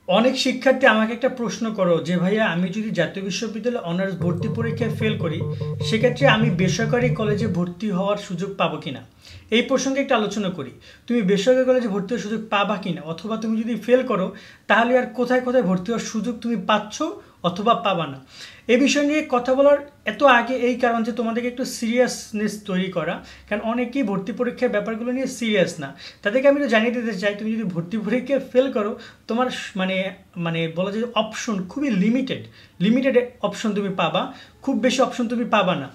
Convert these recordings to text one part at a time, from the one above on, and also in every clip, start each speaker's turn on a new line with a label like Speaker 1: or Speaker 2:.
Speaker 1: অনেক শিক্ষার্থী আমাকে একটা প্রশ্ন করো যে ভাইয়া আমি যদি জাতীয় বিশ্ববিদ্যালয়ে অনার্স ভর্তি পরীক্ষায় ফেল করি সেক্ষেত্রে আমি বেসরকারি কলেজে ভর্তি হওয়ার সুযোগ পাবো কিনা। এই প্রসঙ্গে একটা আলোচনা করি। তুমি বেসরকারি কলেজে ভর্তি হওয়ার সুযোগ পাবা কিনা, অথবা তুমি যদি ফেল করো তাহলে আর কোথায় কোথায় ভর্তি হওয়ার সুযোগ তুমি পাচ্ছ অথবা পাবা না। এই বিষয় নিয়ে কথা বলার এত আগে এই কারণ যে তোমাদেরকে একটু সিরিয়াসনেস তৈরি করা, কারণ অনেকেই ভর্তি পরীক্ষার ব্যাপারগুলো নিয়ে সিরিয়াস না। তাদেরকে আমি তো জানিয়ে দিতে চাই তুমি যদি ভর্তি পরীক্ষায় ফেল করো তোমার মানে মানে বলা যায় অপশন খুবই লিমিটেড, লিমিটেড অপশন তুমি পাবা, খুব বেশি অপশন তুমি পাবা না।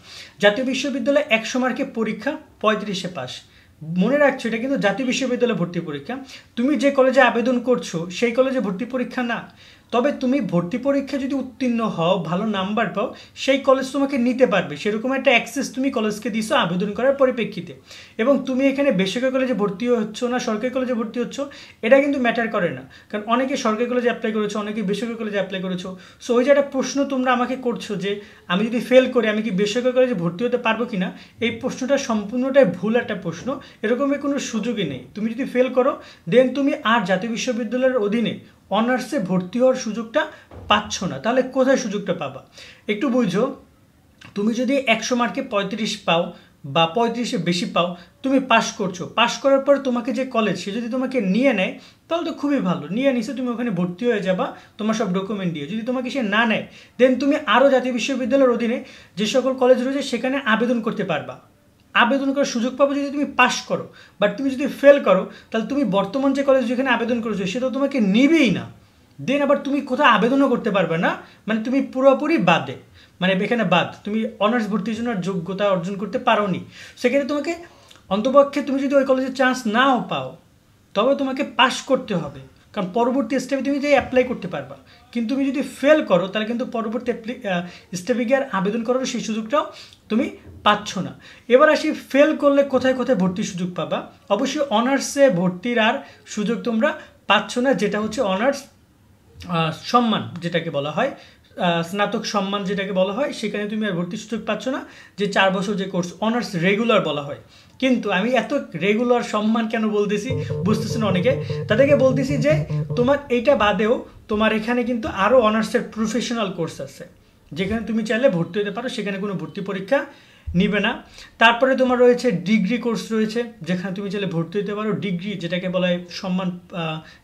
Speaker 1: জাতীয় বিশ্ববিদ্যালয়ে 100 মার্কে পরীক্ষা, 35-এ পাস। মনে রাখছো এটা কিন্তু জাতীয় বিশ্ববিদ্যালয়ে ভর্তি পরীক্ষা। তুমি যে কলেজে আবেদন করছো সেই কলেজে ভর্তি পরীক্ষা না। তবে তুমি ভর্তি পরীক্ষা যদি উত্তীর্ণ হও, ভালো নাম্বার পাও, সেই কলেজ তোমাকে নিতে পারবে, সেরকম একটা অ্যাক্সেস তুমি কলেজকে দিছো আবেদন করার পরিপ্রেক্ষিতে। এবং তুমি এখানে বেসরকারি কলেজে ভর্তি হচ্ছ না সরকারি কলেজে ভর্তি হচ্ছ এটা কিন্তু ম্যাটার করে না, কারণ অনেকে সরকারি কলেজে অ্যাপ্লাই করেছো, অনেকে বেসরকারি কলেজে অ্যাপ্লাই করেছো। সো ওই যে একটা প্রশ্ন তোমরা আমাকে করছো যে আমি যদি ফেল করি আমি কি বেসরকারি কলেজে ভর্তি হতে পারবো কিনা, এই প্রশ্নটা সম্পূর্ণটাই ভুল একটা প্রশ্ন। এরকমের কোনো সুযোগই নেই। তুমি যদি ফেল করো দেন তুমি আর জাতীয় বিশ্ববিদ্যালয়ের অধীনে অনার্সে ভর্তি হওয়ার সুযোগটা পাচ্ছ না। তাহলে কোথায় সুযোগটা পাবা একটু বুঝো। তুমি যদি 100 মার্কে 35 পাও বা 35-এর বেশি পাও, তুমি পাস করছো, পাস করার পর তোমাকে যে কলেজ সে যদি তোমাকে নিয়ে নেয় তাহলে তো খুবই ভালো, নিয়ে নিছে তুমি ওখানে ভর্তি হয়ে যাবা তোমার সব ডকুমেন্ট দিয়ে। যদি তোমাকে সে না নেয় দেন তুমি আরও জাতীয় বিশ্ববিদ্যালয়ের অধীনে যে সকল কলেজ রয়েছে সেখানে আবেদন করতে পারবা, আবেদন করার সুযোগ পাবো যদি তুমি পাস করো। বাট তুমি যদি ফেল করো তাহলে তুমি বর্তমান যে কলেজ যেখানে আবেদন করেছো সেটা তোমাকে নিবেই না। দেন আবার তুমি কোথাও আবেদনও করতে পারবে না, মানে তুমি পুরোপুরি বাদে, মানে এখানে বাদ, তুমি অনার্স ভর্তির জন্য যোগ্যতা অর্জন করতে পারোনি। সেক্ষেত্রে তোমাকে অন্তপক্ষে তুমি যদি ওই কলেজে চান্স নাও পাও তবে তোমাকে পাস করতে হবে, কারণ পরবর্তী স্টেপে তুমি যে অ্যাপ্লাই করতে পারবা। কিন্তু তুমি যদি ফেল করো তাহলে কিন্তু পরবর্তী স্টেপে গিয়ে আর আবেদন করার সেই সুযোগটাও তুমি পাচ্ছ না। এবার আসি ফেল করলে কোথায় কোথায় ভর্তির সুযোগ পাবা। অবশ্যই অনার্সে ভর্তির আর সুযোগ তোমরা পাচ্ছ না, যেটা হচ্ছে অনার্স সম্মান যেটাকে বলা হয়, স্নাতক সম্মান যেটাকে বলা হয়, সেখানে তুমি আর ভর্তির সুযোগ পাচ্ছ না। যে 4 বছর যে কোর্স অনার্স রেগুলার বলা হয়, কিন্তু আমি এত রেগুলার সম্মান কেন বলতেছি বুঝতেছেন অনেকে, তাদেরকে বলতেছি যে তোমার এইটা বাদেও তোমার এখানে কিন্তু আরও অনার্সের প্রফেশনাল কোর্স আছে যেখানে তুমি চাইলে ভর্তি হতে পারো, সেখানে কোনো ভর্তি পরীক্ষা নিবে না। তারপরে তোমার রয়েছে ডিগ্রি কোর্স রয়েছে যেখানে তুমি চাইলে ভর্তি হতে পারো, ডিগ্রি যেটাকে বলা হয় সম্মান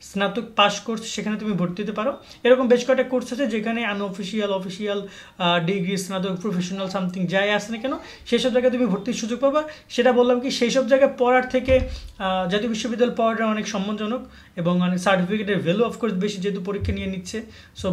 Speaker 1: স্নাতক পাস কোর্স, সেখানে তুমি ভর্তি হতে পারো। এরকম বেশ কয়েকটা কোর্স আছে যেখানে আনঅফিসিয়াল, অফিসিয়াল, ডিগ্রি, স্নাতক, প্রফেশনাল সামথিং যাই আসে না কেন সেই সব জায়গায় তুমি ভর্তির সুযোগ পাবা। সেটা বললাম কি সেই সব জায়গায় পড়ার থেকে জাতীয় বিশ্ববিদ্যালয় পড়াটা অনেক সম্মানজনক এবং অনেক সার্টিফিকেটের ভ্যালু অফকোর্স বেশি, যেহেতু পরীক্ষা নিয়ে নিচ্ছে। সো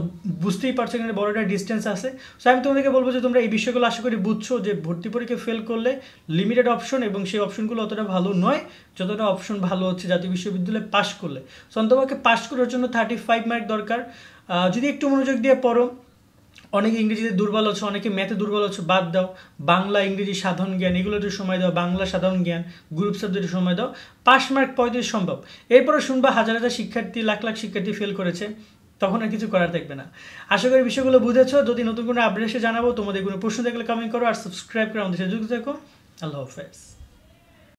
Speaker 1: বুঝতেই পারছো এখানে বড় একটা ডিস্টেন্স আছে। সো আমি তোমাদেরকে বলবো যে তোমরা এই বিষয়গুলো আশা করি বুঝছো যে ভর্তি পরীক্ষা ফেল করলে লিমিটেড অপশন এবং সেই অপশনগুলো অতটা ভালো নয় যতটা অপশন ভালো হচ্ছে জাতীয় বিশ্ববিদ্যালয়ে পাস করলে। সো অন্তপক্ষে পাস করার জন্য 35 মার্ক দরকার। যদি একটু মনোযোগ দিয়ে পড়ো, অনেকে ইংরেজিতে দুর্বল আছো, অনেকে ম্যাথে দুর্বল আছো, বাদ দাও, বাংলা ইংরেজি সাধারণ জ্ঞান এগুলোতে সময় দাও, বাংলা সাধারণ জ্ঞান গ্রুপ সাবজেক্টে সময় দাও, পাস মার্ক 35 সম্ভব। এরপরে শুনবা হাজার হাজার শিক্ষার্থী, লাখ লাখ শিক্ষার্থী ফেল করেছে, তখন আর কিছু করার থাকবে না। আশা করি বিষয়গুলো বুঝেছো। যদি নতুন কোনো আপডেট এসে জানাবো, তোমাদের কোনো প্রশ্ন থাকলে কমেন্ট করো আর সাবস্ক্রাইব করে আমাদের সাথে যুক্ত থাকো। আল্লাহ হাফেজ।